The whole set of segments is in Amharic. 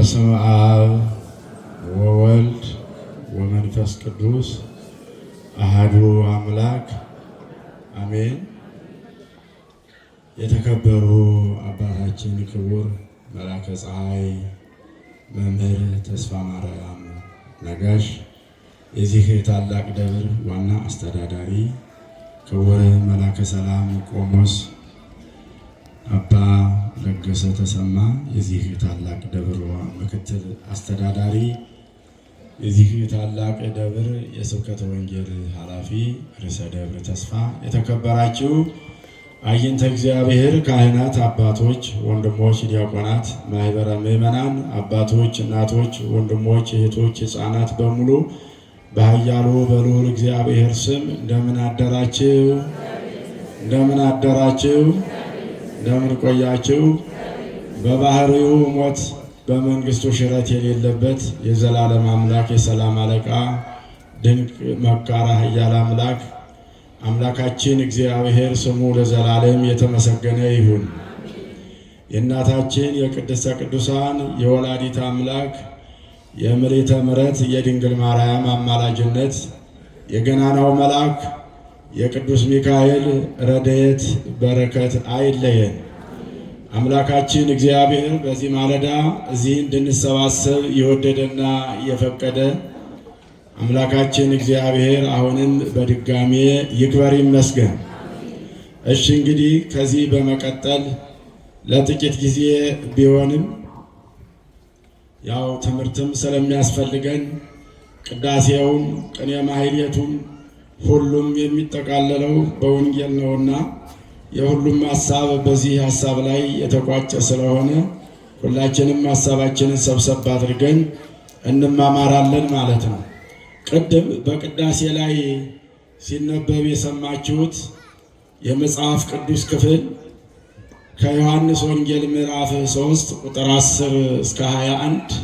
በስመ አብ ወወልድ ወመንፈስ ቅዱስ አሐዱ አምላክ አሜን። የተከበሩ አባታችን ክቡር መላከ ፀሐይ መምህር ተስፋ ማርያም ነጋሽ፣ የዚህ ታላቅ ደብር ዋና አስተዳዳሪ፣ ክቡር መላከ ሰላም ቆሞስ አባ ለገሰ ተሰማ፣ የዚህ ታላቅ ደብር ምክትል አስተዳዳሪ፣ የዚህ ታላቅ ደብር የስብከተ ወንጌል ኃላፊ ርዕሰ ደብር ተስፋ፣ የተከበራችሁ አይንተ እግዚአብሔር ካህናት፣ አባቶች፣ ወንድሞች፣ ዲያቆናት፣ ማህበረ ምዕመናን፣ አባቶች፣ እናቶች፣ ወንድሞች፣ እህቶች፣ ሕፃናት በሙሉ በኃያሉ በልዑል እግዚአብሔር ስም እንደምን አደራችሁ? እንደምን አደራችሁ? እንደምን ቆያችሁ? በባህሪው ሞት በመንግስቱ ሽረት የሌለበት የዘላለም አምላክ የሰላም አለቃ ድንቅ መካር ኃያል አምላክ አምላካችን እግዚአብሔር ስሙ ለዘላለም የተመሰገነ ይሁን። የእናታችን የቅድስተ ቅዱሳን የወላዲት አምላክ የምልዕተ ምሕረት የድንግል ማርያም አማላጅነት የገናናው መልአክ የቅዱስ ሚካኤል ረድኤት በረከት አይለየን። አምላካችን እግዚአብሔር በዚህ ማለዳ እዚህ እንድንሰባሰብ የወደደና የፈቀደ አምላካችን እግዚአብሔር አሁንም በድጋሜ ይክበር ይመስገን። እሺ እንግዲህ ከዚህ በመቀጠል ለጥቂት ጊዜ ቢሆንም ያው ትምህርትም ስለሚያስፈልገን ቅዳሴውም ቅኔ ማህሌቱም ሁሉም የሚጠቃለለው በወንጌል ነውና የሁሉም ሐሳብ በዚህ ሐሳብ ላይ የተቋጨ ስለሆነ ሁላችንም ሐሳባችንን ሰብሰብ አድርገን እንማማራለን ማለት ነው። ቅድም በቅዳሴ ላይ ሲነበብ የሰማችሁት የመጽሐፍ ቅዱስ ክፍል ከዮሐንስ ወንጌል ምዕራፍ 3 ቁጥር 10 እስከ 21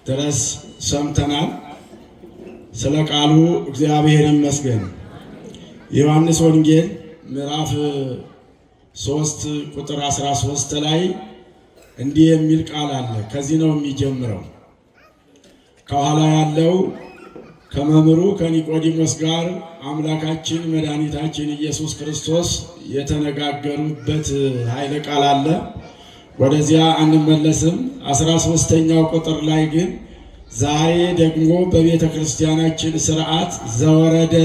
ድረስ ሰምተናል። ስለ ቃሉ እግዚአብሔር ይመስገን። የዮሐንስ ወንጌል ምዕራፍ 3 ቁጥር 13 ላይ እንዲህ የሚል ቃል አለ። ከዚህ ነው የሚጀምረው። ከኋላ ያለው ከመምህሩ ከኒቆዲሞስ ጋር አምላካችን መድኃኒታችን ኢየሱስ ክርስቶስ የተነጋገሩበት ኃይለ ቃል አለ። ወደዚያ አንመለስም። 13ኛው ቁጥር ላይ ግን ዛሬ ደግሞ በቤተ ክርስቲያናችን ስርዓት ዘወረደ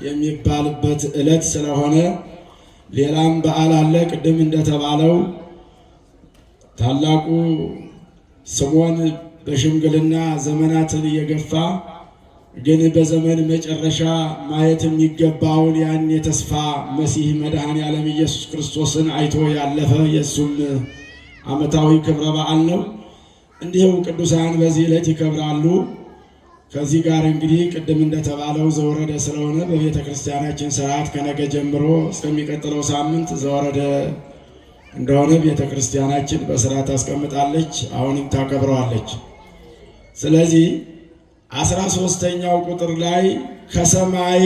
የሚባልበት ዕለት ስለሆነ ሌላም በዓል አለ። ቅድም እንደተባለው ታላቁ ስምዖን በሽምግልና ዘመናትን እየገፋ ግን በዘመን መጨረሻ ማየት የሚገባውን ያን የተስፋ መሲህ መድኃኔ ዓለም ኢየሱስ ክርስቶስን አይቶ ያለፈ የእሱም ዓመታዊ ክብረ በዓል ነው። እንዲሁ ቅዱሳን በዚህ ዕለት ይከብራሉ። ከዚህ ጋር እንግዲህ ቅድም እንደተባለው ዘወረደ ስለሆነ በቤተ ክርስቲያናችን ስርዓት ከነገ ጀምሮ እስከሚቀጥለው ሳምንት ዘወረደ እንደሆነ ቤተ ክርስቲያናችን በስርዓት ታስቀምጣለች፣ አሁንም ታከብረዋለች። ስለዚህ 13ኛው ቁጥር ላይ ከሰማይ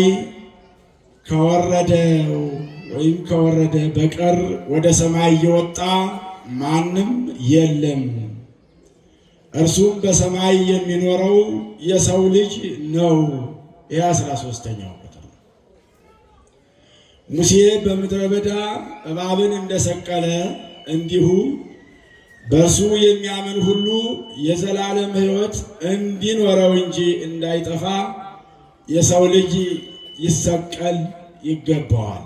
ከወረደው ወይም ከወረደ በቀር ወደ ሰማይ የወጣ ማንም የለም፣ እርሱም በሰማይ የሚኖረው የሰው ልጅ ነው። ይህ 13ኛው ቁጥር ነው። ሙሴ በምድረ በዳ እባብን እንደሰቀለ እንዲሁ በእርሱ የሚያምን ሁሉ የዘላለም ሕይወት እንዲኖረው እንጂ እንዳይጠፋ የሰው ልጅ ይሰቀል ይገባዋል።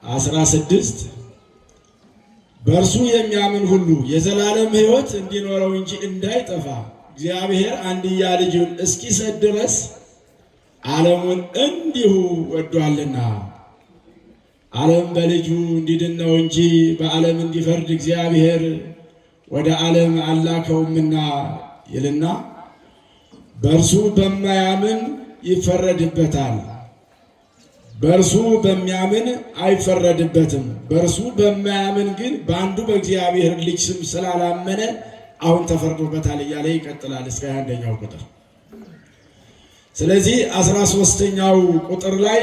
16 በእርሱ የሚያምን ሁሉ የዘላለም ሕይወት እንዲኖረው እንጂ እንዳይጠፋ እግዚአብሔር አንድያ ልጁን እስኪሰጥ ድረስ ዓለሙን እንዲሁ ወዷልና። ዓለም በልጁ እንዲድን ነው እንጂ በዓለም እንዲፈርድ እግዚአብሔር ወደ ዓለም አላከውምና ይልና በእርሱ በማያምን ይፈረድበታል። በእርሱ በሚያምን አይፈረድበትም። በእርሱ በማያምን ግን በአንዱ በእግዚአብሔር ልጅ ስም ስላላመነ አሁን ተፈርዶበታል እያለ ይቀጥላል እስከ 21ኛው ቁጥር። ስለዚህ 13ኛው ቁጥር ላይ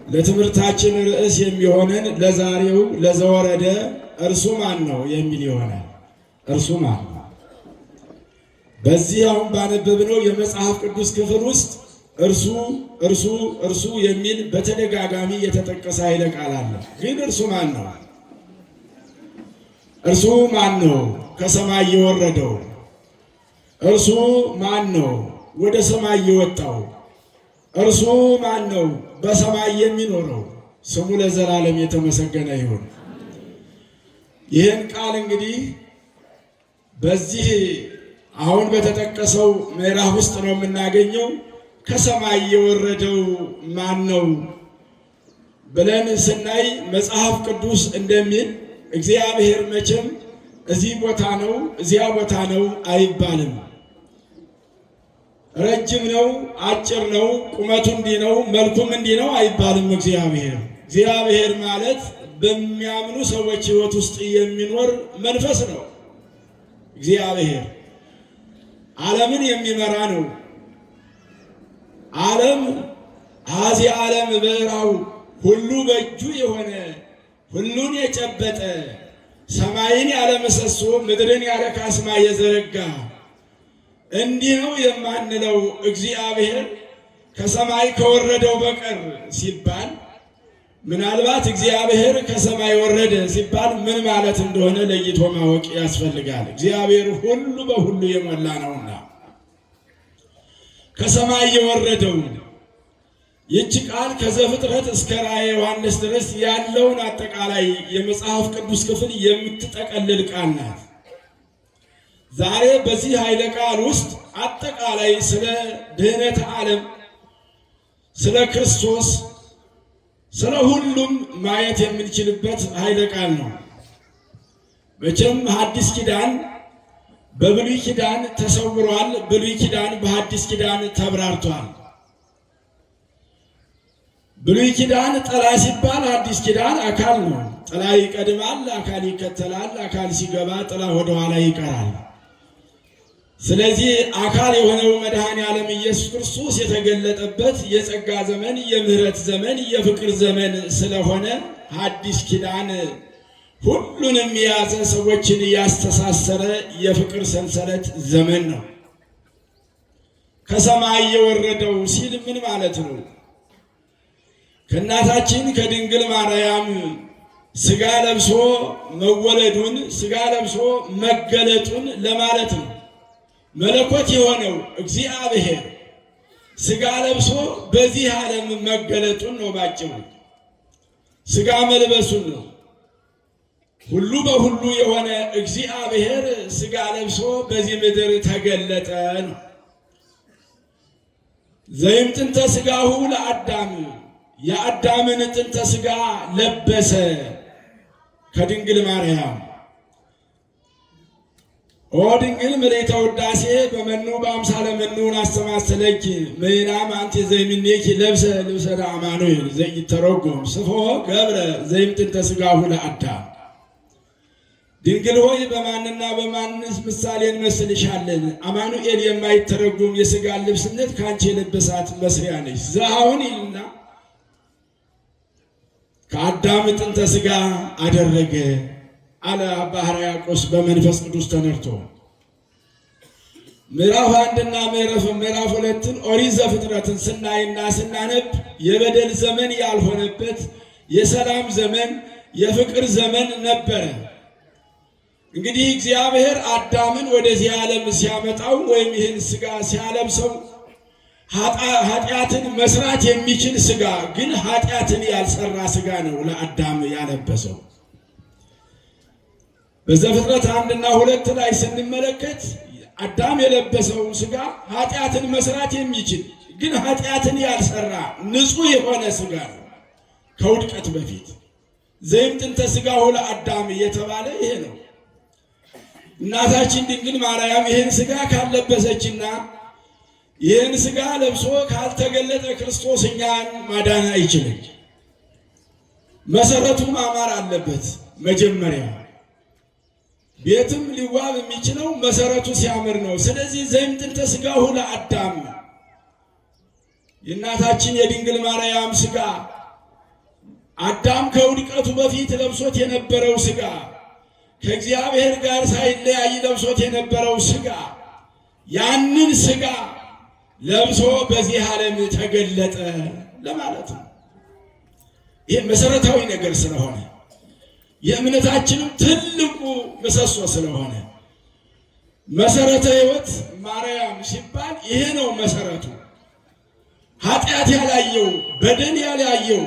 ለትምህርታችን ርዕስ የሚሆነን ለዛሬው ለዘወረደ እርሱ ማን ነው የሚል ይሆናል። እርሱ ማን ነው? በዚህ አሁን ባነበብነው የመጽሐፍ ቅዱስ ክፍል ውስጥ እርሱ እርሱ እርሱ የሚል በተደጋጋሚ የተጠቀሰ ኃይለ ቃል አለ። ግን እርሱ ማን ነው? እርሱ ማን ነው? ከሰማይ የወረደው እርሱ ማን ነው? ወደ ሰማይ የወጣው እርሱ ማን ነው? በሰማይ የሚኖረው ስሙ ለዘላለም የተመሰገነ ይሁን። ይህን ቃል እንግዲህ በዚህ አሁን በተጠቀሰው ምዕራፍ ውስጥ ነው የምናገኘው። ከሰማይ የወረደው ማን ነው ብለን ስናይ መጽሐፍ ቅዱስ እንደሚል እግዚአብሔር መቼም እዚህ ቦታ ነው እዚያ ቦታ ነው አይባልም። ረጅም ነው አጭር ነው ቁመቱ እንዲህ ነው መልኩም እንዲህ ነው አይባልም። እግዚአብሔር ማለት በሚያምኑ ሰዎች ሕይወት ውስጥ የሚኖር መንፈስ ነው። እግዚአብሔር ዓለምን የሚመራ ነው። ዓለም አዚህ ዓለም በራው ሁሉ በእጁ የሆነ ሁሉን የጨበጠ ሰማይን ያለ ምሰሶ ምድርን ያለ ካስማ የዘረጋ እንዲህ ነው የማንለው እግዚአብሔር ከሰማይ ከወረደው በቀር ሲባል ምናልባት እግዚአብሔር ከሰማይ ወረደ ሲባል ምን ማለት እንደሆነ ለይቶ ማወቅ ያስፈልጋል። እግዚአብሔር ሁሉ በሁሉ የሞላ ነውና ከሰማይ የወረደው ይህች ቃል ከዘፍጥረት እስከ ራዕየ ዮሐንስ ድረስ ያለውን አጠቃላይ የመጽሐፍ ቅዱስ ክፍል የምትጠቀልል ቃል ናት። ዛሬ በዚህ ኃይለ ቃል ውስጥ አጠቃላይ ስለ ድኅነተ ዓለም፣ ስለ ክርስቶስ፣ ስለ ሁሉም ማየት የምንችልበት ኃይለ ቃል ነው። መቼም ሐዲስ ኪዳን በብሉይ ኪዳን ተሰውሯል። ብሉይ ኪዳን በሐዲስ ኪዳን ተብራርቷል። ብሉይ ኪዳን ጥላ ሲባል ሐዲስ ኪዳን አካል ነው። ጥላ ይቀድማል፣ አካል ይከተላል። አካል ሲገባ ጥላ ወደ ኋላ ይቀራል። ስለዚህ አካል የሆነው መድኃኔ ዓለም ኢየሱስ ክርስቶስ የተገለጠበት የጸጋ ዘመን፣ የምህረት ዘመን፣ የፍቅር ዘመን ስለሆነ ሐዲስ ኪዳን ሁሉንም የያዘ ሰዎችን ያስተሳሰረ የፍቅር ሰንሰለት ዘመን ነው። ከሰማይ የወረደው ሲል ምን ማለት ነው? ከእናታችን ከድንግል ማርያም ሥጋ ለብሶ መወለዱን ሥጋ ለብሶ መገለጡን ለማለት ነው። መለኮት የሆነው እግዚአብሔር ሥጋ ለብሶ በዚህ ዓለም መገለጡን ነው። ባጭሩ ሥጋ መልበሱን ነው። ሁሉ በሁሉ የሆነ እግዚአብሔር ሥጋ ለብሶ በዚህ ምድር ተገለጠ ነው። ዘይምጥንተ ሥጋሁ ለአዳም የአዳምን ጥንተ ሥጋ ለበሰ ከድንግል ማርያም። ኦ ድንግል ምልዕተ ውዳሴ በመኑ በአምሳለ መኑን አስተማሰለኪ ምናም አንቲ ዘይምኔኪ ለብሰ ልብሰ አማኑኤል ዘይተረጎም ስፎ ገብረ ዘይምጥንተ ሥጋሁ ለአዳም። ድንግል ሆይ በማንና በማንስ ምሳሌ እንመስልሻለን? አማኑኤል የማይተረጎም የሥጋ ልብስነት ከአንቺ የለበሳት መስሪያ ነች። ዘአሁን ይልና ከአዳም ጥንተ ሥጋ አደረገ አለ አባ ሕርያቆስ በመንፈስ ቅዱስ ተነርቶ። ምዕራፍ 1ና ምዕራፍ 2ን ኦሪት ዘፍጥረትን ስናይና ስናነብ የበደል ዘመን ያልሆነበት የሰላም ዘመን የፍቅር ዘመን ነበረ። እንግዲህ እግዚአብሔር አዳምን ወደዚህ ዓለም ሲያመጣው ወይም ይህን ሥጋ ሲያለብሰው ኃጢአትን መስራት የሚችል ሥጋ ግን ኃጢአትን ያልሰራ ሥጋ ነው ለአዳም ያለበሰው። በዘፍጥረት 1ና 2 ላይ ስንመለከት አዳም የለበሰው ሥጋ ኃጢአትን መስራት የሚችል ግን ኃጢአትን ያልሰራ ንጹሕ የሆነ ሥጋ ነው ከውድቀት በፊት። ዘይምጥንተ ሥጋሁ ለአዳም የተባለ ይሄ ነው። እናታችን ድንግል ማርያም ይህን ሥጋ ካልለበሰችና ይህን ሥጋ ለብሶ ካልተገለጠ ክርስቶስ እኛን ማዳን አይችልም። መሰረቱ ማማር አለበት። መጀመሪያ ቤትም ሊዋብ የሚችለው መሰረቱ ሲያምር ነው። ስለዚህ ዘይምጥንተ ሥጋሁ ለአዳም የእናታችን የድንግል ማርያም ሥጋ አዳም ከውድቀቱ በፊት ለብሶት የነበረው ሥጋ ከእግዚአብሔር ጋር ሳይለያይ ለብሶት የነበረው ሥጋ ያንን ሥጋ ለብሶ በዚህ ዓለም ተገለጠ ለማለት ነው። ይህ መሰረታዊ ነገር ስለሆነ የእምነታችንም ትልቁ ምሰሶ ስለሆነ መሰረተ ሕይወት ማርያም ሲባል ይሄ ነው መሰረቱ። ኃጢአት ያላየው በደል ያላየው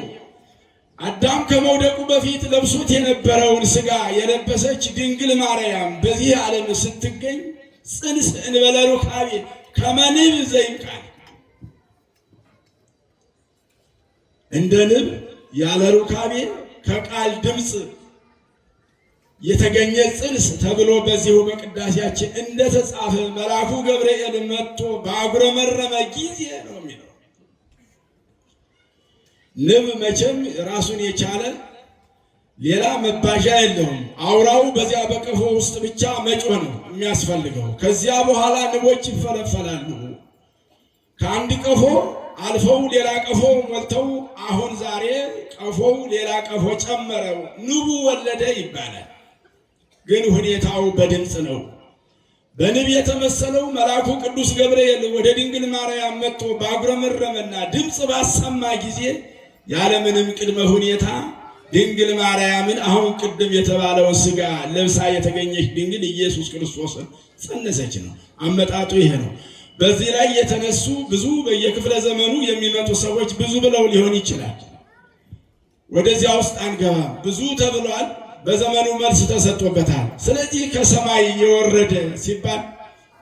አዳም ከመውደቁ በፊት ለብሶት የነበረውን ሥጋ የለበሰች ድንግል ማርያም በዚህ ዓለም ስትገኝ ጽንስ እንበለ ሩካቤ ከመንብ ዘይቃል እንደ ንብ ያለ ሩካቤ ከቃል ድምፅ የተገኘ ጽንስ ተብሎ በዚሁ በቅዳሴያችን እንደተጻፈ መልአኩ ገብርኤል መጥቶ ባጉረመረመ ጊዜ ነው የሚለው። ንብ መቼም ራሱን የቻለ ሌላ መባዣ የለውም። አውራው በዚያ በቀፎ ውስጥ ብቻ መጮህ ነው የሚያስፈልገው። ከዚያ በኋላ ንቦች ይፈለፈላሉ። ከአንድ ቀፎ አልፈው ሌላ ቀፎ ሞልተው አሁን ዛሬ ቀፎው ሌላ ቀፎ ጨመረው ንቡ ወለደ ይባላል። ግን ሁኔታው በድምፅ ነው። በንብ የተመሰለው መልአኩ ቅዱስ ገብርኤል ወደ ድንግል ማርያም መጥቶ ባጉረመረመና ድምፅ ባሰማ ጊዜ ያለምንም ቅድመ ሁኔታ ድንግል ማርያምን አሁን ቅድም የተባለውን ሥጋ ለብሳ የተገኘች ድንግል ኢየሱስ ክርስቶስን ጸነሰች ነው። አመጣጡ ይሄ ነው። በዚህ ላይ የተነሱ ብዙ በየክፍለ ዘመኑ የሚመጡ ሰዎች ብዙ ብለው ሊሆን ይችላል። ወደዚያ ውስጥ አንገባም። ብዙ ተብሏል። በዘመኑ መልስ ተሰጥቶበታል። ስለዚህ ከሰማይ የወረደ ሲባል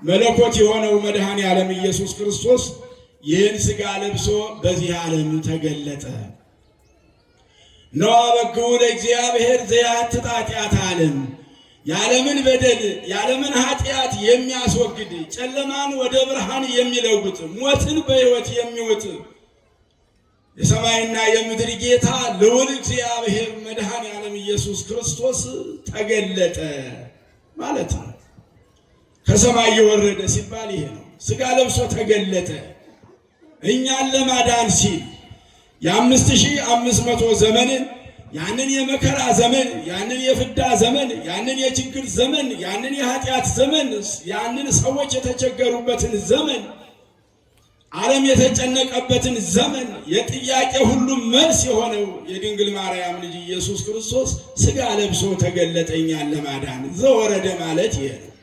መለኮት የሆነው መድኃኔ ዓለም ኢየሱስ ክርስቶስ ይህን ሥጋ ለብሶ በዚህ ዓለም ተገለጠ። ነዋ በግዑ ለእግዚአብሔር ዘያትት ኃጢአተ ዓለም፣ የዓለምን በደል የዓለምን ኃጢአት የሚያስወግድ ጨለማን ወደ ብርሃን የሚለውጥ ሞትን በሕይወት የሚውጥ የሰማይና የምድር ጌታ ልዑል እግዚአብሔር መድኃኔ ዓለም ኢየሱስ ክርስቶስ ተገለጠ ማለት ነው። ከሰማይ የወረደ ሲባል ይሄ ነው። ሥጋ ለብሶ ተገለጠ እኛን ለማዳን ሲል የ5500 ዘመንን ያንን የመከራ ዘመን ያንን የፍዳ ዘመን ያንን የችግር ዘመን ያንን የኃጢአት ዘመን ያንን ሰዎች የተቸገሩበትን ዘመን ዓለም የተጨነቀበትን ዘመን የጥያቄ ሁሉ መልስ የሆነው የድንግል ማርያም ልጅ ኢየሱስ ክርስቶስ ሥጋ ለብሶ ተገለጠ እኛን ለማዳን። ዘወረደ ማለት ይሄ ነው።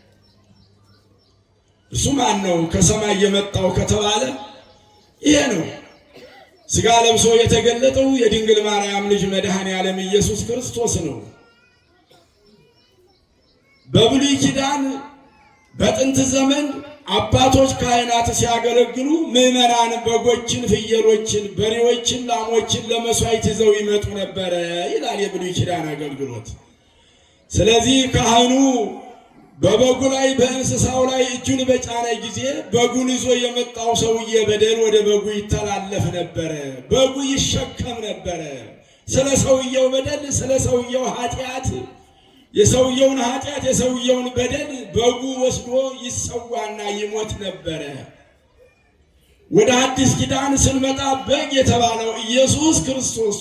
እሱ ማን ነው? ከሰማይ የመጣው ከተባለ ይሄ ነው። ሥጋ ለብሶ የተገለጠው የድንግል ማርያም ልጅ መድኃኔ ዓለም ኢየሱስ ክርስቶስ ነው። በብሉይ ኪዳን በጥንት ዘመን አባቶች ካህናት ሲያገለግሉ ምዕመናን በጎችን፣ ፍየሎችን፣ በሬዎችን፣ ላሞችን ለመስዋዕት ይዘው ይመጡ ነበረ ይላል የብሉይ ኪዳን አገልግሎት። ስለዚህ ካህኑ በበጉ ላይ በእንስሳው ላይ እጁን በጫነ ጊዜ በጉን ይዞ የመጣው ሰውዬ በደል ወደ በጉ ይተላለፍ ነበረ። በጉ ይሸከም ነበረ። ስለ ሰውየው በደል፣ ስለ ሰውየው ኃጢአት የሰውየውን ኃጢአት የሰውየውን በደል በጉ ወስዶ ይሰዋና ይሞት ነበረ። ወደ አዲስ ኪዳን ስንመጣ በግ የተባለው ኢየሱስ ክርስቶስ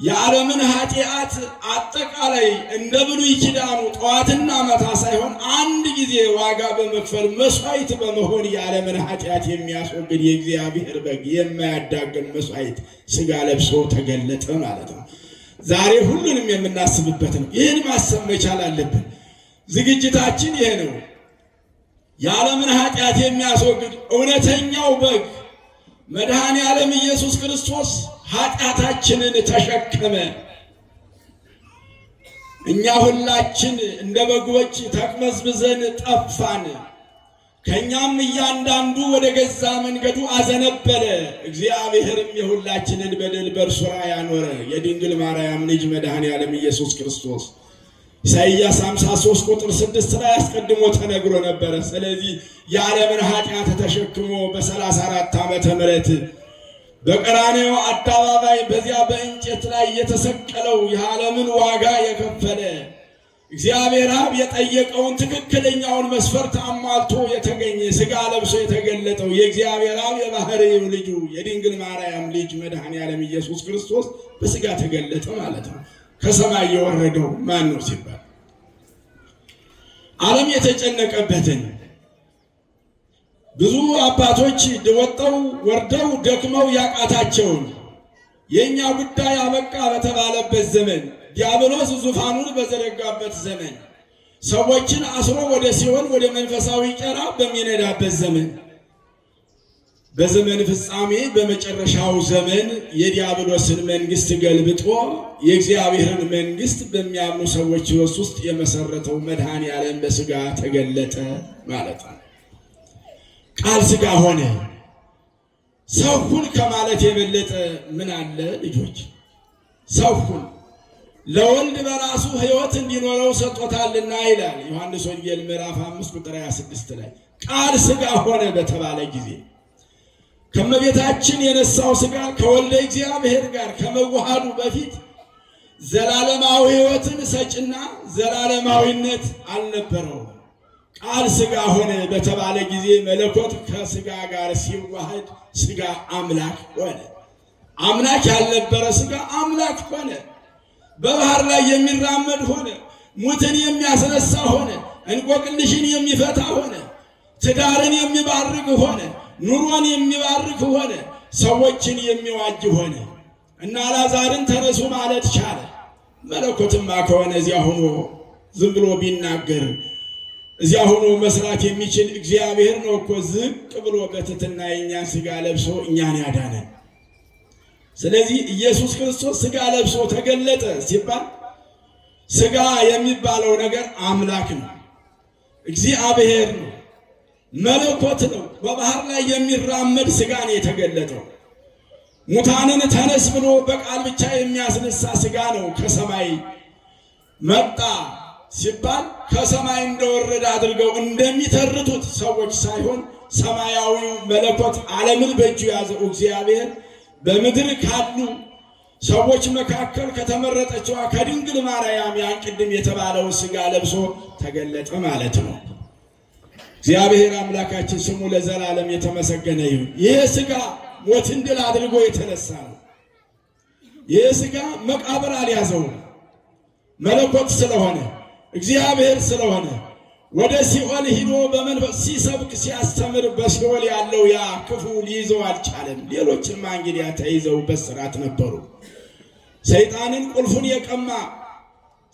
የዓለምን ኃጢአት አጠቃላይ እንደ ብሉይ ኪዳኑ ጠዋትና ማታ ሳይሆን አንድ ጊዜ ዋጋ በመክፈል መስዋዕት በመሆን የዓለምን ኃጢአት የሚያስወግድ የእግዚአብሔር በግ የማያዳግም መስዋዕት ሥጋ ለብሶ ተገለጠ ማለት ነው። ዛሬ ሁሉንም የምናስብበት ነው። ይህን ማሰብ መቻል አለብን። ዝግጅታችን ይሄ ነው። የዓለምን ኃጢአት የሚያስወግድ እውነተኛው በግ መድኃኔ ዓለም ኢየሱስ ክርስቶስ ኃጢአታችንን ተሸከመ። እኛ ሁላችን እንደ በጎች ተቅበዝብዘን ጠፋን። ከኛም እያንዳንዱ ወደ ገዛ መንገዱ አዘነበለ። እግዚአብሔርም የሁላችንን በደል በእርሱ ላይ ያኖረ የድንግል ማርያም ልጅ መድኃኔ ዓለም ኢየሱስ ክርስቶስ ኢሳይያስ 53 ቁጥር 6 ላይ አስቀድሞ ተነግሮ ነበረ። ስለዚህ የዓለምን ኃጢአት ተሸክሞ በ34 ዓመተ ምህረት በቀራንዮ አደባባይ በዚያ በእንጨት ላይ የተሰቀለው የዓለምን ዋጋ የከፈለ እግዚአብሔር አብ የጠየቀውን ትክክለኛውን መስፈርት አሟልቶ የተገኘ ሥጋ ለብሶ የተገለጠው የእግዚአብሔር አብ የባሕርዩ ልጁ የድንግል ማርያም ልጅ መድኃኔ ዓለም ኢየሱስ ክርስቶስ በሥጋ ተገለጠ ማለት ነው። ከሰማይ የወረደው ማን ነው ሲባል ዓለም የተጨነቀበትን ብዙ አባቶች ወጥተው ወርደው ደክመው ያቃታቸውን የኛ ጉዳይ አበቃ በተባለበት ዘመን ዲያብሎስ ዙፋኑን በዘረጋበት ዘመን ሰዎችን አስሮ ወደ ሲኦል ወደ መንፈሳዊ ቄራ በሚነዳበት ዘመን በዘመን ፍጻሜ በመጨረሻው ዘመን የዲያብሎስን መንግስት ገልብጦ የእግዚአብሔርን መንግስት በሚያምኑ ሰዎች ውስጥ የመሰረተው መድኃኔዓለም በሥጋ ተገለጠ ማለት ነው። ቃል ሥጋ ሆነ። ሰው ሁን ከማለት የበለጠ ምን አለ ልጆች? ሰው ሁን ለወልድ በራሱ ሕይወት እንዲኖረው ሰጥቶታልና ይላል ዮሐንስ ወንጌል ምዕራፍ 5 ቁጥር 26 ላይ ቃል ሥጋ ሆነ በተባለ ጊዜ ከመቤታችን የነሳው ሥጋ ከወልደ እግዚአብሔር ጋር ከመዋሃዱ በፊት ዘላለማዊ ሕይወትን ሰጭና ዘላለማዊነት አልነበረውም። ቃል ሥጋ ሆነ በተባለ ጊዜ መለኮት ከሥጋ ጋር ሲዋሃድ ሥጋ አምላክ ሆነ። አምላክ ያልነበረ ሥጋ አምላክ ሆነ። በባህር ላይ የሚራመድ ሆነ። ሙትን የሚያስነሳ ሆነ። እንቆቅልሽን የሚፈታ ሆነ። ትዳርን የሚባርክ ሆነ። ኑሮን የሚባርክ ሆነ። ሰዎችን የሚዋጅ ሆነ እና አልዓዛርን ተነሱ ማለት ቻለ። መለኮትማ ከሆነ እዚያ ሆኖ ዝም ብሎ ቢናገር እዚያ ሆኖ መስራት የሚችል እግዚአብሔር ነው እኮ ዝቅ ብሎ በትሕትና የእኛን ሥጋ ለብሶ እኛን ያዳነን። ስለዚህ ኢየሱስ ክርስቶስ ሥጋ ለብሶ ተገለጠ ሲባል ሥጋ የሚባለው ነገር አምላክ ነው፣ እግዚአብሔር ነው፣ መለኮት ነው። በባህር ላይ የሚራመድ ሥጋ ነው የተገለጠው። ሙታንን ተነስ ብሎ በቃል ብቻ የሚያስነሳ ሥጋ ነው። ከሰማይ መጣ ሲባል ከሰማይ እንደወረደ አድርገው እንደሚተርቱት ሰዎች ሳይሆን ሰማያዊው መለኮት ዓለምን በእጁ ያዘው እግዚአብሔር በምድር ካሉ ሰዎች መካከል ከተመረጠችዋ ከድንግል ማርያም ያን ቅድም የተባለው ሥጋ ለብሶ ተገለጠ ማለት ነው። እግዚአብሔር አምላካችን ስሙ ለዘላለም የተመሰገነ ይሁን። ይህ ሥጋ ሞትን ድል አድርጎ የተነሳ ነው። ይህ ሥጋ መቃብር አልያዘው። መለኮት ስለሆነ እግዚአብሔር ስለሆነ ወደ ሲኦል ሂዶ በመንፈስ ሲሰብክ ሲያስተምር በሲኦል ያለው ያ ክፉ ሊይዘው አልቻለም። ሌሎችማ እንግዲያ ተይዘው በስራት ነበሩ። ሰይጣንን ቁልፉን የቀማ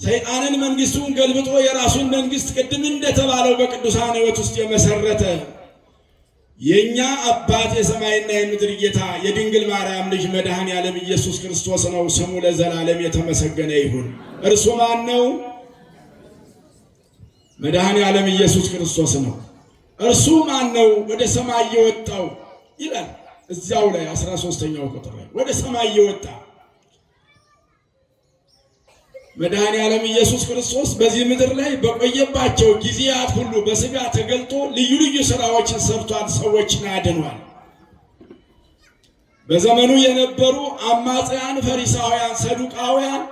ሰይጣንን መንግስቱን ገልብጦ የራሱን መንግስት ቅድም እንደተባለው በቅዱሳን ሕይወት ውስጥ የመሰረተ የኛ አባት የሰማይና የምድር ጌታ የድንግል ማርያም ልጅ መድኃኔዓለም ኢየሱስ ክርስቶስ ነው። ስሙ ለዘላለም የተመሰገነ ይሁን። እርሱ ማን ነው? መድኃኔዓለም ኢየሱስ ክርስቶስ ነው። እርሱ ማን ነው? ወደ ሰማይ የወጣው ይላል እዚያው ላይ 13ኛው ቁጥር ላይ ወደ ሰማይ የወጣ መድኃኔዓለም ኢየሱስ ክርስቶስ በዚህ ምድር ላይ በቆየባቸው ጊዜያት ሁሉ በሥጋ ተገልጦ ልዩ ልዩ ሥራዎችን ሰርቷል። ሰዎችን አድኗል። በዘመኑ የነበሩ አማጽያን፣ ፈሪሳውያን፣ ሰዱቃውያን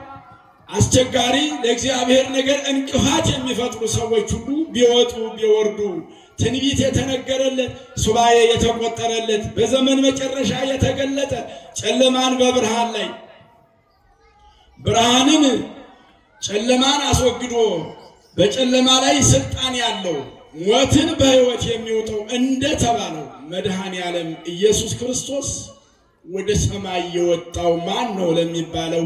አስቸጋሪ ለእግዚአብሔር ነገር እንቅፋት የሚፈጥሩ ሰዎች ሁሉ ቢወጡ ቢወርዱ ትንቢት የተነገረለት ሱባኤ የተቆጠረለት በዘመን መጨረሻ የተገለጠ ጨለማን በብርሃን ላይ ብርሃንን ጨለማን አስወግዶ በጨለማ ላይ ስልጣን ያለው ሞትን በሕይወት የሚወጣው እንደተባለው መድኃኔዓለም ኢየሱስ ክርስቶስ ወደ ሰማይ የወጣው ማን ነው ለሚባለው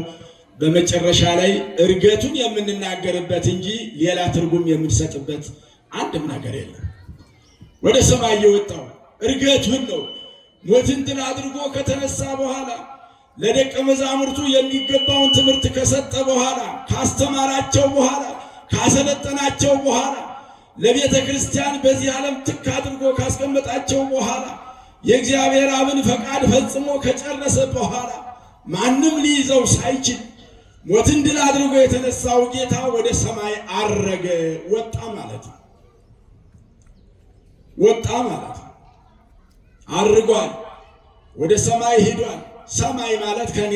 በመጨረሻ ላይ እርገቱን የምንናገርበት እንጂ ሌላ ትርጉም የምንሰጥበት አንድም ነገር የለም። ወደ ሰማይ የወጣው እርገቱን ነው። ሞትን ድል አድርጎ ከተነሳ በኋላ ለደቀ መዛሙርቱ የሚገባውን ትምህርት ከሰጠ በኋላ ካስተማራቸው በኋላ ካሰለጠናቸው በኋላ ለቤተ ክርስቲያን በዚህ ዓለም ትክ አድርጎ ካስቀመጣቸው በኋላ የእግዚአብሔር አብን ፈቃድ ፈጽሞ ከጨረሰ በኋላ ማንም ሊይዘው ሳይችል ሞትን ድል አድርጎ የተነሳው ጌታ ወደ ሰማይ አረገ፣ ወጣ ማለት ነው። ወጣ ማለት ነው። አርጓል፣ ወደ ሰማይ ሄዷል። ሰማይ ማለት ከኔ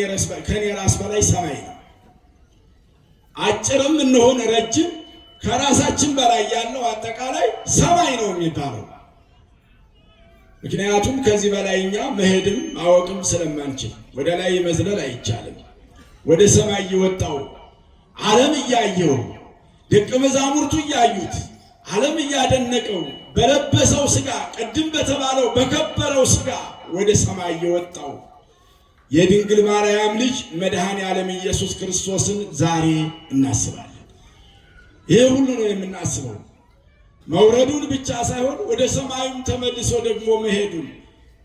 ራስ በላይ ሰማይ ነው። አጭርም እንሆን ረጅም ከራሳችን በላይ ያለው አጠቃላይ ሰማይ ነው የሚባለው። ምክንያቱም ከዚህ በላይ እኛ መሄድም ማወቅም ስለማንችል ወደ ላይ መዝለል አይቻልም። ወደ ሰማይ የወጣው ዓለም እያየው ደቀ መዛሙርቱ እያዩት ዓለም እያደነቀው በለበሰው ሥጋ ቅድም በተባለው በከበረው ሥጋ ወደ ሰማይ የወጣው የድንግል ማርያም ልጅ መድኃኔ ዓለም ኢየሱስ ክርስቶስን ዛሬ እናስባለን። ይሄ ሁሉ ነው የምናስበው። መውረዱን ብቻ ሳይሆን ወደ ሰማዩም ተመልሶ ደግሞ መሄዱን።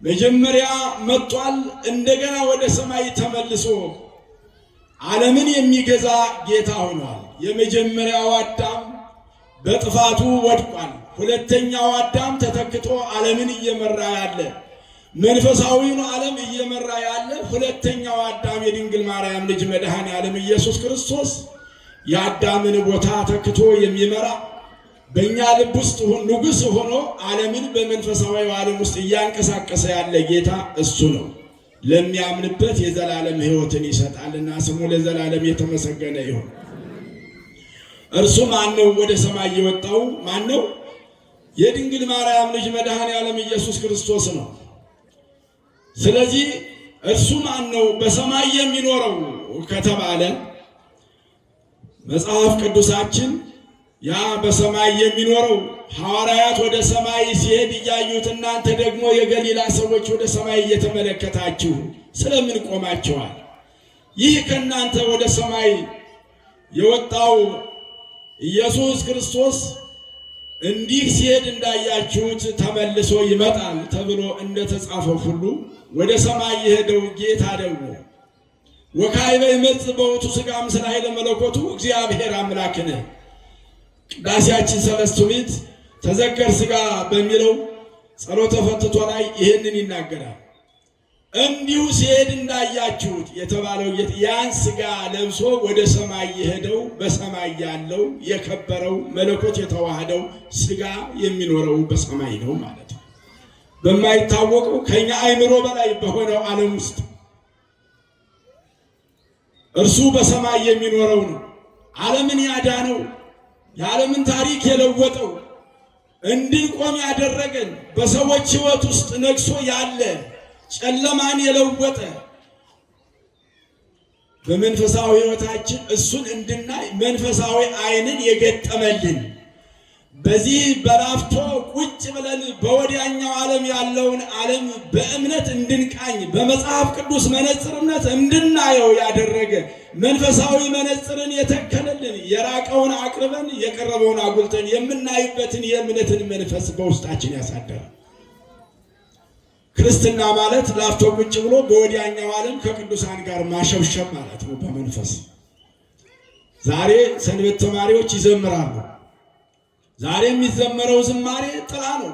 መጀመሪያ መጥቷል፣ እንደገና ወደ ሰማይ ተመልሶ ዓለምን የሚገዛ ጌታ ሆኗል። የመጀመሪያው አዳም በጥፋቱ ወድቋል። ሁለተኛው አዳም ተተክቶ ዓለምን እየመራ ያለ መንፈሳዊውን ዓለም እየመራ ያለ ሁለተኛው አዳም የድንግል ማርያም ልጅ መድኃኔ ዓለም ኢየሱስ ክርስቶስ የአዳምን ቦታ ተክቶ የሚመራ በእኛ ልብ ውስጥ ንጉሥ ሆኖ ዓለምን በመንፈሳዊ ዓለም ውስጥ እያንቀሳቀሰ ያለ ጌታ እሱ ነው። ለሚያምንበት የዘላለም ሕይወትን ይሰጣልና ስሙ ለዘላለም የተመሰገነ ይሁን። እርሱ ማን ነው? ወደ ሰማይ የወጣው ማን ነው? የድንግል ማርያም ልጅ መድኃኔ ዓለም ኢየሱስ ክርስቶስ ነው። ስለዚህ እርሱ ማን ነው በሰማይ የሚኖረው ከተባለ መጽሐፍ ቅዱሳችን ያ በሰማይ የሚኖረው ሐዋርያት ወደ ሰማይ ሲሄድ እያዩት እናንተ ደግሞ የገሊላ ሰዎች ወደ ሰማይ እየተመለከታችሁ ስለምን ቆማችኋል? ይህ ከእናንተ ወደ ሰማይ የወጣው ኢየሱስ ክርስቶስ እንዲህ ሲሄድ እንዳያችሁት ተመልሶ ይመጣል ተብሎ እንደተጻፈው ሁሉ ወደ ሰማይ የሄደው ጌታ ደግሞ ወካዕበ ይመጽእ በውእቱ ሥጋ ምስለ ኃይለ መለኮቱ እግዚአብሔር አምላክነ ቅዳሴያችን ሰለስቱ ምዕት ተዘከር ሥጋ በሚለው ጸሎተ ፈትቶ ላይ ይህንን ይናገራል። እንዲሁ ሲሄድ እንዳያችሁት የተባለው ያን ሥጋ ለብሶ ወደ ሰማይ የሄደው በሰማይ ያለው የከበረው መለኮት የተዋህደው ሥጋ የሚኖረው በሰማይ ነው ማለት ነው። በማይታወቀው ከኛ አእምሮ በላይ በሆነው ዓለም ውስጥ እርሱ በሰማይ የሚኖረው ነው። ዓለምን ያዳነው የዓለምን ታሪክ የለወጠው እንድንቆም ያደረገን በሰዎች ሕይወት ውስጥ ነግሶ ያለ ጨለማን የለወጠ በመንፈሳዊ ሕይወታችን እሱን እንድናይ መንፈሳዊ ዓይንን የገጠመልን በዚህ በላፍቶ ቁጭ ብለን በወዲያኛው ዓለም ያለውን ዓለም በእምነት እንድንቃኝ በመጽሐፍ ቅዱስ መነጽርነት እንድናየው ያደረገ መንፈሳዊ መነጽርን የተከለልን የራቀውን አቅርበን የቀረበውን አጉልተን የምናይበትን የእምነትን መንፈስ በውስጣችን ያሳደረ ክርስትና ማለት ላፍቶ ቁጭ ብሎ በወዲያኛው ዓለም ከቅዱሳን ጋር ማሸብሸብ ማለት ነው በመንፈስ። ዛሬ ሰንበት ተማሪዎች ይዘምራሉ። ዛሬ የሚዘመረው ዝማሬ ጥላ ነው።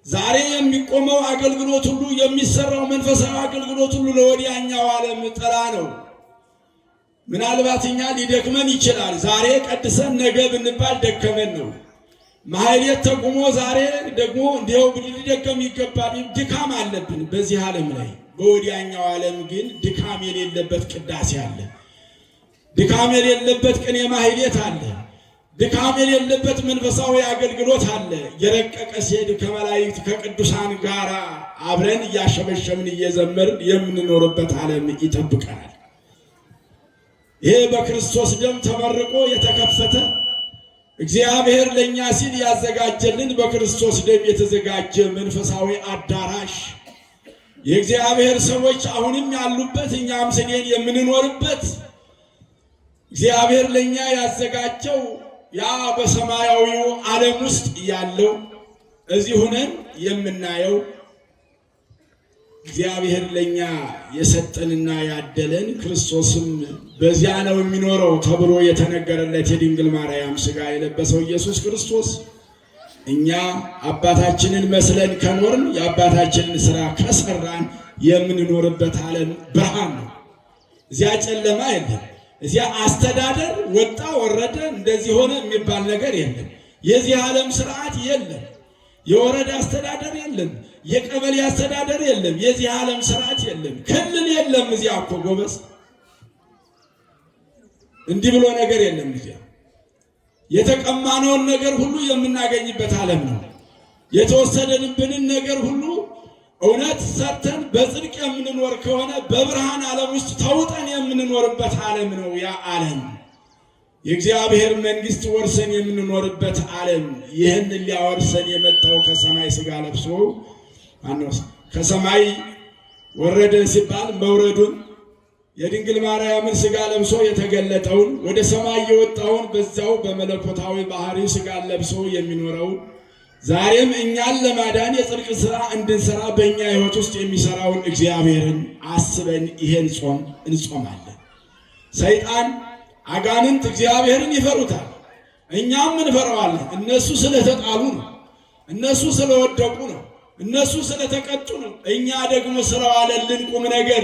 ዛሬ የሚቆመው አገልግሎት ሁሉ የሚሰራው መንፈሳዊ አገልግሎት ሁሉ ለወዲያኛው ዓለም ጥላ ነው። ምናልባት እኛ ሊደክመን ይችላል። ዛሬ ቀድሰን ነገ ብንባል ደከመን ነው። ማህሌት ተቁሞ ዛሬ ደግሞ እንዲያው ሊደከም ይገባል። ድካም አለብን በዚህ ዓለም ላይ። በወዲያኛው ዓለም ግን ድካም የሌለበት ቅዳሴ አለ። ድካም የሌለበት ቅኔ ማህሌት አለ። ድካም የሌለበት መንፈሳዊ አገልግሎት አለ። የረቀቀ ሲሄድ ከመላእክት ከቅዱሳን ጋር አብረን እያሸበሸብን እየዘመርን የምንኖርበት ዓለም ይጠብቀናል። ይሄ በክርስቶስ ደም ተመርቆ የተከፈተ እግዚአብሔር ለኛ ሲል ያዘጋጀልን በክርስቶስ ደም የተዘጋጀ መንፈሳዊ አዳራሽ የእግዚአብሔር ሰዎች አሁንም ያሉበት እኛም ስንሄድ የምንኖርበት እግዚአብሔር ለኛ ያዘጋጀው ያ በሰማያዊው ዓለም ውስጥ ያለው እዚህ ሆነን የምናየው እግዚአብሔር ለኛ የሰጠንና ያደለን ክርስቶስም በዚያ ነው የሚኖረው ተብሎ የተነገረለት የድንግል ማርያም ሥጋ የለበሰው ኢየሱስ ክርስቶስ እኛ አባታችንን መስለን ከኖርን የአባታችንን ሥራ ከሰራን የምንኖርበት ዓለም ብርሃን ነው። እዚያ ጨለማ የለም። እዚያ አስተዳደር ወጣ ወረደ እንደዚህ ሆነ የሚባል ነገር የለም። የዚህ ዓለም ስርዓት የለም። የወረዳ አስተዳደር የለም። የቀበሌ አስተዳደር የለም። የዚህ ዓለም ስርዓት የለም። ክልል የለም። እዚያ እኮ ጎበዝ እንዲህ ብሎ ነገር የለም። እዚያ የተቀማነውን ነገር ሁሉ የምናገኝበት ዓለም ነው። የተወሰደንብንን ነገር ሁሉ እውነት ሰርተን በጽድቅ የምንኖር ከሆነ በብርሃን ዓለም ውስጥ ተውጠን የምንኖርበት ዓለም ነው ያ ዓለም። የእግዚአብሔር መንግስት ወርሰን የምንኖርበት ዓለም ይህን ሊያወርሰን የመጣው ከሰማይ ሥጋ ለብሶ ከሰማይ ወረደ ሲባል መውረዱን የድንግል ማርያምን ሥጋ ለብሶ የተገለጠውን ወደ ሰማይ የወጣውን በዛው በመለኮታዊ ባህሪው ሥጋ ለብሶ የሚኖረው ዛሬም እኛን ለማዳን የጽድቅ ሥራ እንድንሰራ በእኛ ሕይወት ውስጥ የሚሰራውን እግዚአብሔርን አስበን ይሄን ጾም እንጾማለን። ሰይጣን አጋንንት እግዚአብሔርን ይፈሩታል፣ እኛም እንፈራዋለን። እነሱ ስለተጣሉ ነው፣ እነሱ ስለወደቁ ነው፣ እነሱ ስለተቀጡ ነው። እኛ ደግሞ ስለዋለልን ቁም ነገር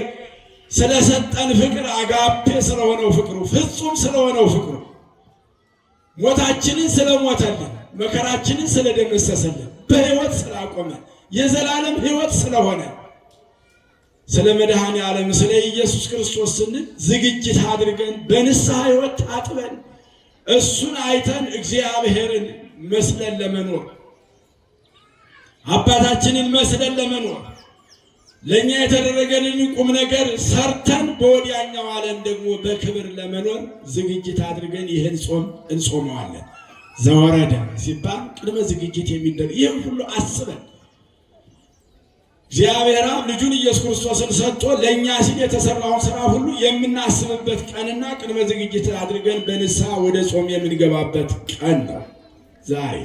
ስለሰጠን ፍቅር አጋፔ ስለሆነው ፍቅሩ ፍጹም ስለሆነው ፍቅሩ ሞታችንን ስለሞተልን መከራችንን ስለደመሰሰልን በሕይወት ስላቆመን የዘላለም ሕይወት ስለሆነ ስለ መድኃኔ ዓለም ስለ ኢየሱስ ክርስቶስ ስንል ዝግጅት አድርገን በንስሐ ሕይወት ታጥበን እሱን አይተን እግዚአብሔርን መስለን ለመኖር አባታችንን መስለን ለመኖር ለኛ የተደረገልን ቁም ነገር ሰርተን በወዲያኛው ዓለም ደግሞ በክብር ለመኖር ዝግጅት አድርገን ይህን ጾም እንጾመዋለን። ዘወረደ ሲባል ቅድመ ዝግጅት የሚደረግ ይህን ሁሉ አስበን እግዚአብሔር ልጁን ኢየሱስ ክርስቶስን ሰጥቶ ለኛ ሲል የተሰራውን ስራ ሁሉ የምናስብበት ቀንና ቅድመ ዝግጅት አድርገን በንስሐ ወደ ጾም የምንገባበት ቀን ነው ዛሬ።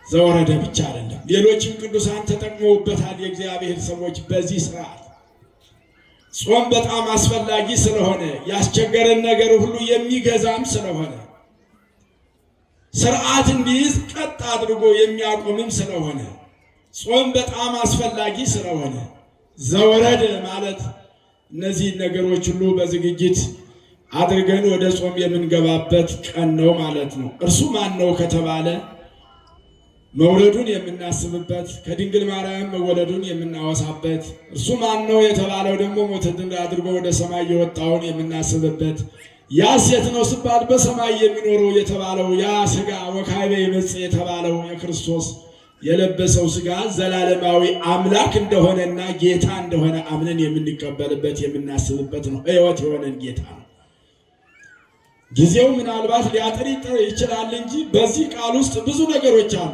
ዘወረደ ብቻ አይደለም፣ ሌሎችም ቅዱሳን ተጠቅመውበታል። የእግዚአብሔር ሰዎች በዚህ ስርዓት ጾም በጣም አስፈላጊ ስለሆነ ያስቸገረን ነገር ሁሉ የሚገዛም ስለሆነ ስርዓት እንዲይዝ ቀጥ አድርጎ የሚያቆምም ስለሆነ ጾም በጣም አስፈላጊ ስለሆነ ዘወረደ ማለት እነዚህ ነገሮች ሁሉ በዝግጅት አድርገን ወደ ጾም የምንገባበት ቀን ነው ማለት ነው። እርሱ ማን ነው ከተባለ መውለዱን የምናስብበት ከድንግል ማርያም መወለዱን የምናወሳበት፣ እርሱ ማን ነው የተባለው ደግሞ ሞትን አድርጎ ወደ ሰማይ የወጣውን የምናስብበት፣ ያስ የት ነው ሲባል በሰማይ የሚኖረው የተባለው ያ ሥጋ ወካዕበ ይመጽእ የተባለው የክርስቶስ የለበሰው ሥጋ ዘላለማዊ አምላክ እንደሆነና ጌታ እንደሆነ አምነን የምንቀበልበት የምናስብበት ነው። ሕይወት የሆነን ጌታ ነው። ጊዜው ምናልባት ሊያጥር ይችላል እንጂ በዚህ ቃል ውስጥ ብዙ ነገሮች አሉ።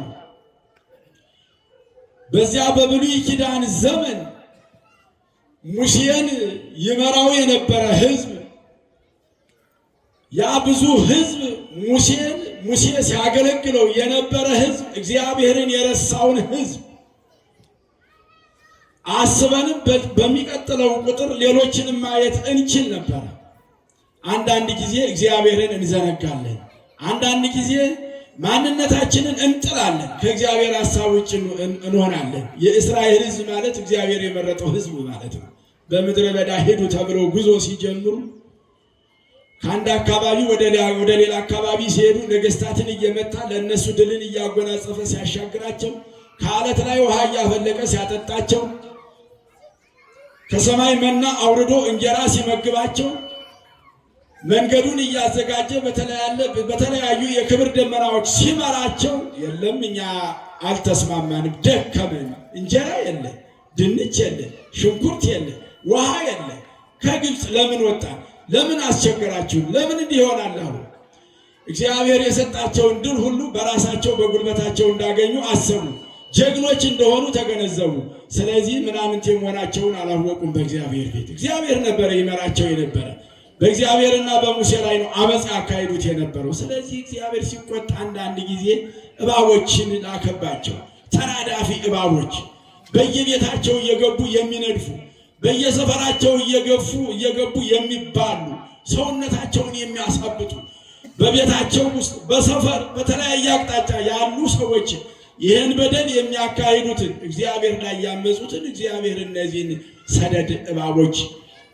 በዚያ በብሉይ ኪዳን ዘመን ሙሴን ይመራው የነበረ ሕዝብ ያ ብዙ ሕዝብ ሙሴ ሲያገለግለው የነበረ ሕዝብ እግዚአብሔርን የረሳውን ሕዝብ አስበንም በሚቀጥለው ቁጥር ሌሎችንም ማየት እንችል ነበር። አንዳንድ ጊዜ እግዚአብሔርን እንዘነጋለን፣ አንዳንድ ጊዜ ማንነታችንን እንጥላለን፣ ከእግዚአብሔር ሐሳብ ውጭ እንሆናለን። የእስራኤል ሕዝብ ማለት እግዚአብሔር የመረጠው ሕዝብ ማለት ነው። በምድረ በዳ ሄዱ ተብለው ጉዞ ሲጀምሩ ከአንድ አካባቢ ወደ ሌላ አካባቢ ሲሄዱ ነገስታትን እየመታ ለእነሱ ድልን እያጎናጸፈ ሲያሻግራቸው፣ ከዓለት ላይ ውሃ እያፈለቀ ሲያጠጣቸው፣ ከሰማይ መና አውርዶ እንጀራ ሲመግባቸው፣ መንገዱን እያዘጋጀ በተለያዩ የክብር ደመናዎች ሲመራቸው፣ የለም እኛ አልተስማማንም፣ ደከመን፣ እንጀራ የለ፣ ድንች የለ፣ ሽንኩርት የለ፣ ውሃ የለ፣ ከግብፅ ለምን ወጣን? ለምን አስቸገራችሁ? ለምን እንዲህ ይሆናል አሉ። እግዚአብሔር የሰጣቸውን ድል ሁሉ በራሳቸው በጉልበታቸው እንዳገኙ አሰቡ። ጀግኖች እንደሆኑ ተገነዘቡ። ስለዚህ ምናምንቴ መሆናቸውን አላወቁም። በእግዚአብሔር ቤት እግዚአብሔር ነበረ ይመራቸው የነበረ። በእግዚአብሔርና በሙሴ ላይ ነው አመፃ ያካሂዱት የነበረው። ስለዚህ እግዚአብሔር ሲቆጣ አንዳንድ ጊዜ እባቦችን ላከባቸው። ተናዳፊ እባቦች በየቤታቸው እየገቡ የሚነድፉ፣ በየሰፈራቸው እየገቡ የሚባሉ፣ ሰውነታቸውን የሚያሳብጡ፣ በቤታቸው ውስጥ በሰፈር በተለያየ አቅጣጫ ያሉ ሰዎች ይህን በደል የሚያካሂዱትን እግዚአብሔር ላይ ያመፁትን እግዚአብሔር እነዚህን ሰደድ እባቦች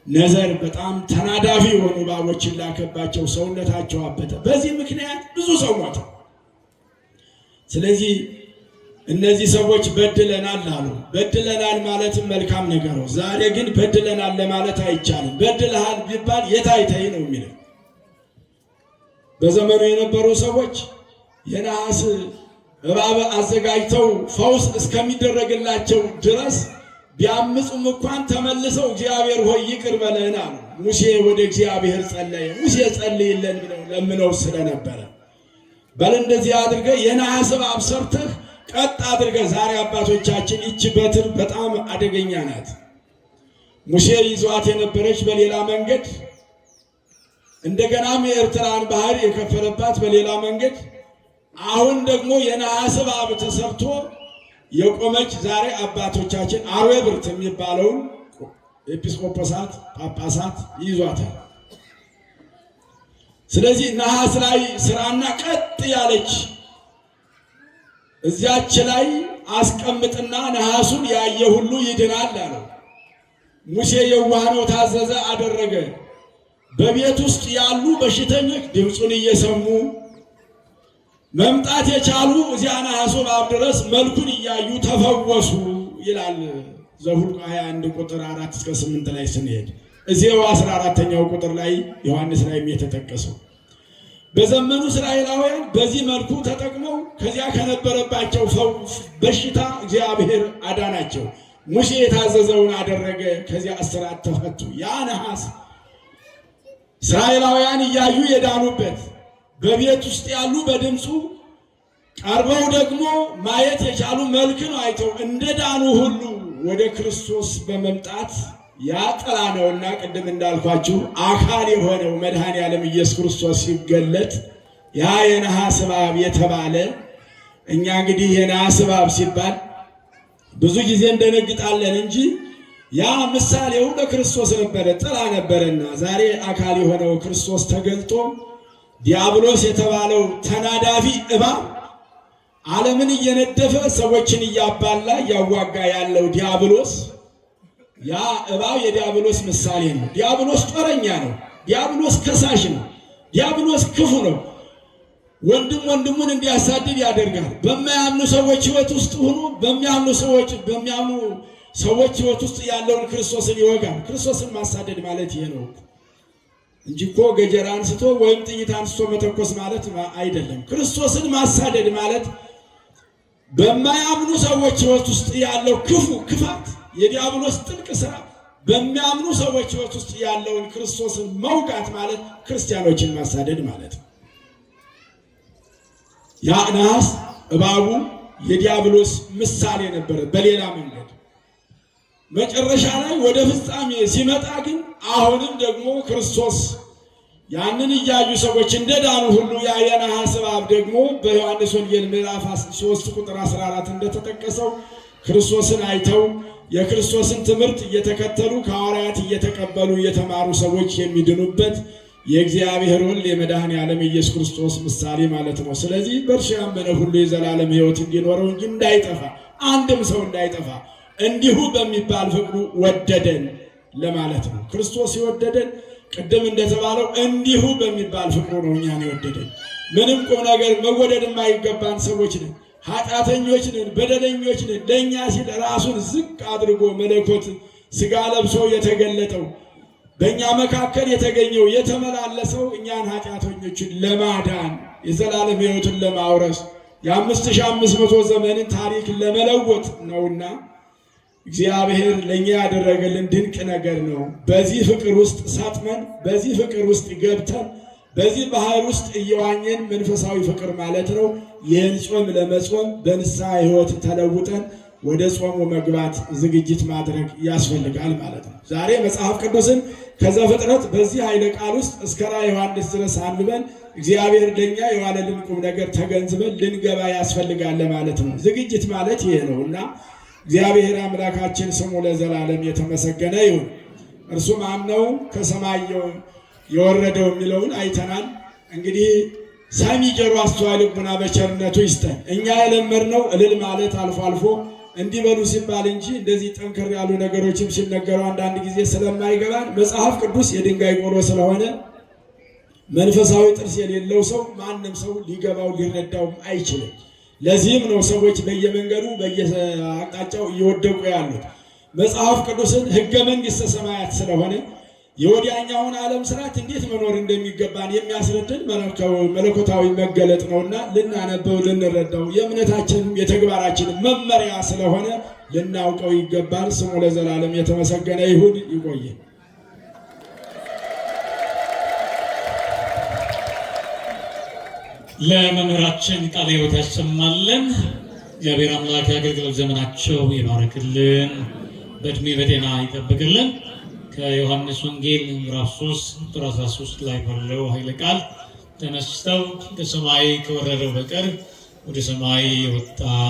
ነዘር በጣም ተናዳፊ የሆኑ እባቦችን ላከባቸው። ሰውነታቸው አበጠ። በዚህ ምክንያት ብዙ ሰው ሞተ። ስለዚህ እነዚህ ሰዎች በድለናል አሉ። በድለናል ማለትም መልካም ነገር ነው። ዛሬ ግን በድለናል ለማለት አይቻልም። በድለሃል ቢባል የታይታይ ነው የሚለው። በዘመኑ የነበሩ ሰዎች የነሐስ እባብ አዘጋጅተው ፈውስ እስከሚደረግላቸው ድረስ ቢያምፁም እንኳን ተመልሰው እግዚአብሔር ሆይ ይቅር በለን አሉ። ሙሴ ወደ እግዚአብሔር ጸለየ። ሙሴ ጸልይልን ብለው ለምነው ስለነበረ በል እንደዚህ አድርገህ የነሐስ እባብ ሰርተህ ቀጥ አድርገህ ዛሬ አባቶቻችን ይህች በትር በጣም አደገኛ ናት። ሙሴ ይዟት የነበረች በሌላ መንገድ እንደገናም የኤርትራን ባህር የከፈለባት በሌላ መንገድ አሁን ደግሞ የነሐስ እባብ ተሰርቶ የቆመች ዛሬ አባቶቻችን አርዌ ብርት የሚባለውን ኤጲስቆጶሳት ጳጳሳት ይዟታል። ስለዚህ ነሐስ ላይ ስራና ቀጥ ያለች እዚያች ላይ አስቀምጥና ነሐሱን ያየ ሁሉ ይድናል አለው። ሙሴ የዋህ ነው፣ ታዘዘ፣ አደረገ። በቤት ውስጥ ያሉ በሽተኞች ድምፁን እየሰሙ መምጣት የቻሉ እዚያ ነሐሱ እባብ ድረስ መልኩን እያዩ ተፈወሱ ይላል ዘኍልቍ 21 ቁጥር 4 እስከ 8 ላይ ስንሄድ እዚያው 14ኛው ቁጥር ላይ ዮሐንስ ላይም የተጠቀሰው በዘመኑ እስራኤላውያን በዚህ መልኩ ተጠቅመው ከዚያ ከነበረባቸው በሽታ እግዚአብሔር አዳናቸው። ሙሴ የታዘዘውን አደረገ። ከዚያ እስራት ተፈቱ። ያ ነሐስ እስራኤላውያን እያዩ የዳኑበት በቤት ውስጥ ያሉ በድምፁ ቀርበው ደግሞ ማየት የቻሉ መልክን አይተው እንደዳኑ ሁሉ ወደ ክርስቶስ በመምጣት ያ ጥላ ነውና ቅድም እንዳልኳችሁ አካል የሆነው መድኃኔ ዓለም ኢየሱስ ክርስቶስ ሲገለጥ ያ የነሐስ እባብ የተባለ እኛ እንግዲህ የነሐስ እባብ ሲባል ብዙ ጊዜ እንደነግጣለን እንጂ ያ ምሳሌው ለክርስቶስ ነበረ፣ ጥላ ነበረና ዛሬ አካል የሆነው ክርስቶስ ተገልጦ ዲያብሎስ የተባለው ተናዳፊ እባብ ዓለምን እየነደፈ ሰዎችን እያባላ እያዋጋ ያለው ዲያብሎስ ያ እባብ የዲያብሎስ ምሳሌ ነው። ዲያብሎስ ጦረኛ ነው። ዲያብሎስ ከሳሽ ነው። ዲያብሎስ ክፉ ነው። ወንድም ወንድሙን እንዲያሳድድ ያደርጋል። በማያምኑ ሰዎች ሕይወት ውስጥ ሆኖ በሚያምኑ ሰዎች ሕይወት ውስጥ ያለውን ክርስቶስን ይወጋል። ክርስቶስን ማሳደድ ማለት ይሄ ነው እንጂ እኮ ገጀራ አንስቶ ወይም ጥይት አንስቶ መተኮስ ማለት አይደለም። ክርስቶስን ማሳደድ ማለት በማያምኑ ሰዎች ሕይወት ውስጥ ያለው ክፋት የዲያብሎስ ጥልቅ ስራ በሚያምኑ ሰዎች ሕይወት ውስጥ ያለውን ክርስቶስን መውጋት ማለት ክርስቲያኖችን ማሳደድ ማለት ነው። ያ ነሐስ እባቡ የዲያብሎስ ምሳሌ ነበረ። በሌላ መንገድ መጨረሻ ላይ ወደ ፍጻሜ ሲመጣ ግን አሁንም ደግሞ ክርስቶስ ያንን እያዩ ሰዎች እንደዳኑ ሁሉ ያ የነሐስ እባብ ደግሞ በዮሐንስ ወንጌል ምዕራፍ 3 ቁጥር 14 እንደተጠቀሰው ክርስቶስን አይተው የክርስቶስን ትምህርት እየተከተሉ ከሐዋርያት እየተቀበሉ የተማሩ ሰዎች የሚድኑበት የእግዚአብሔር ወልድ የመድኃኔ ዓለም ኢየሱስ ክርስቶስ ምሳሌ ማለት ነው። ስለዚህ በእርሱ ያመነ ሁሉ የዘላለም ሕይወት እንዲኖረው እንጂ እንዳይጠፋ፣ አንድም ሰው እንዳይጠፋ እንዲሁ በሚባል ፍቅሩ ወደደን ለማለት ነው። ክርስቶስ የወደደን ቅድም እንደተባለው እንዲሁ በሚባል ፍቅሩ ነው እኛን የወደደን። ምንም ቁም ነገር መወደድ የማይገባን ሰዎች ነን፣ ኃጢአተኞች ነን፣ በደለኞች ነን። ለእኛ ሲል ራሱን ዝቅ አድርጎ መለኮት ሥጋ ለብሶ የተገለጠው በእኛ መካከል የተገኘው የተመላለሰው እኛን ኃጢአተኞችን ለማዳን የዘላለም ሕይወትን ለማውረስ የ5500 ዘመንን ታሪክ ለመለወጥ ነውና እግዚአብሔር ለእኛ ያደረገልን ድንቅ ነገር ነው። በዚህ ፍቅር ውስጥ ሰጥመን በዚህ ፍቅር ውስጥ ገብተን በዚህ ባህር ውስጥ እየዋኘን መንፈሳዊ ፍቅር ማለት ነው ይህን ጾም ለመጾም በንስሐ ሕይወት ተለውጠን ወደ ጾሙ መግባት ዝግጅት ማድረግ ያስፈልጋል ማለት ነው። ዛሬ መጽሐፍ ቅዱስን ከዘፍጥረት በዚህ ኃይለ ቃል ውስጥ እስከ ራዕየ ዮሐንስ ድረስ አንብበን እግዚአብሔር ለኛ የዋለልን ቁም ነገር ተገንዝበን ልንገባ ያስፈልጋል ማለት ነው። ዝግጅት ማለት ይሄ ነውና እግዚአብሔር አምላካችን ስሙ ለዘላለም የተመሰገነ ይሁን። እርሱ ማን ነው? ከሰማይ የወረደው የሚለውን አይተናል። እንግዲህ ሰሚ ጆሮ አስተዋይ ልቡና በቸርነቱ ይስጠን። እኛ የለመድነው እልል ማለት አልፎ አልፎ እንዲበሉ ሲባል እንጂ እንደዚህ ጠንከር ያሉ ነገሮችም ሲነገሩ አንዳንድ ጊዜ ስለማይገባን መጽሐፍ ቅዱስ የድንጋይ ቆሎ ስለሆነ መንፈሳዊ ጥርስ የሌለው ሰው ማንም ሰው ሊገባው ሊረዳው አይችልም። ለዚህም ነው ሰዎች በየመንገዱ በየአቅጣጫው እየወደቁ ያሉት። መጽሐፍ ቅዱስን ሕገ መንግሥተ ሰማያት ስለሆነ የወዲያኛውን ዓለም ስርዓት እንዴት መኖር እንደሚገባን የሚያስረድን መለኮታዊ መገለጥ ነውና ልናነበው ልንረዳው የእምነታችንም የተግባራችንም መመሪያ ስለሆነ ልናውቀው ይገባል። ስሙ ለዘላለም የተመሰገነ ይሁን። ይቆየን። ለመምህራችን ቃለ ሕይወት ያሰማልን። እግዚአብሔር አምላክ የአገልግሎት ዘመናቸው ይባርክልን፣ በእድሜ በጤና ይጠብቅልን። ከዮሐንስ ወንጌል ምዕራፍ 3 ቁጥር 13 ላይ ባለው ኃይለ ቃል ተነስተው ከሰማይ ከወረደው በቀር ወደ ሰማይ የወጣ